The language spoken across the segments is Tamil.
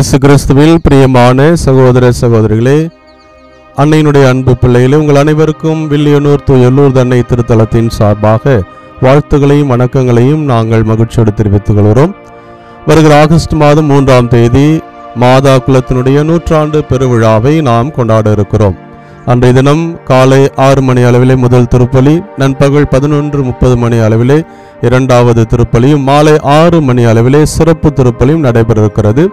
இயேசு கிறிஸ்துவில் பிரியமான சகோதர சகோதரிகளே, அன்னையினுடைய அன்பு பிள்ளைகளே, உங்கள் அனைவருக்கும் வில்லியனூர் தூய லூர்து அன்னை திருத்தலத்தின் சார்பாக வாழ்த்துக்களையும் வணக்கங்களையும் நாங்கள் மகிழ்ச்சியோடு தெரிவித்துக் கொள்கிறோம். வருகிற ஆகஸ்ட் மாதம் 3ஆம் தேதி மாதா குலத்தினுடைய 100ஆண்டு பெருவிழாவை நாம் கொண்டாட இருக்கிறோம். அன்றைய தினம் காலை 6 மணி அளவிலே முதல் திருப்பலி, நண்பகல் 11:30 மணி அளவிலே இரண்டாவது திருப்பலியும், மாலை 6 மணி அளவிலே சிறப்பு திருப்பலியும் நடைபெற இருக்கிறது.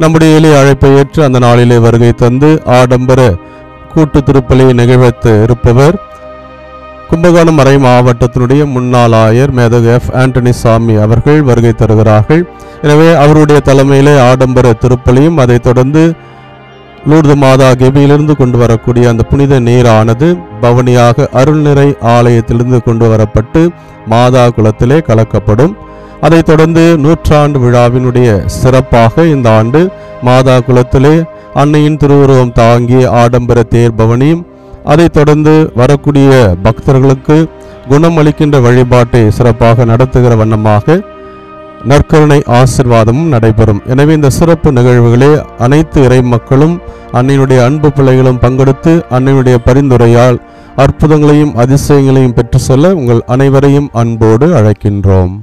நம்முடைய எளிய அழைப்பை ஏற்று அந்த நாளிலே வருகை தந்து ஆடம்பர கூட்டு திருப்பலியை நிகழ்த்த இருப்பவர் கும்பகோணம் மறை மாவட்டத்தினுடைய முன்னாள் ஆயர் மேதகு எஃப் ஆண்டனி சாமி அவர்கள் வருகை தருகிறார்கள். எனவே அவருடைய தலைமையிலே ஆடம்பர திருப்பலியும், அதைத் தொடர்ந்து லூர்து மாதா கெபியிலிருந்து கொண்டு வரக்கூடிய அந்த புனித நீரானது பவனியாக அருள்நிறை ஆலயத்திலிருந்து கொண்டு வரப்பட்டு மாதா குலத்திலே கலக்கப்படும். அதைத் தொடர்ந்து 100ஆண்டு விழாவினுடைய சிறப்பாக இந்த ஆண்டு மாதா குலத்திலே அன்னையின் திருவுருவம் தாங்கிய ஆடம்பர தேர் பவனியும், அதைத் தொடர்ந்து வரக்கூடிய பக்தர்களுக்கு குணமளிக்கின்ற வழிபாட்டை சிறப்பாக நடத்துகிற வண்ணமாக நற்கருணை ஆசிர்வாதமும் நடைபெறும். எனவே இந்த சிறப்பு நிகழ்வுகளே அனைத்து இறை மக்களும் அன்னையினுடைய அன்பு பிள்ளைகளும் பங்கெடுத்து அன்னையுடைய பரிந்துரையால் அற்புதங்களையும் அதிசயங்களையும் பெற்று செல்ல உங்கள் அனைவரையும் அன்போடு அழைக்கின்றோம்.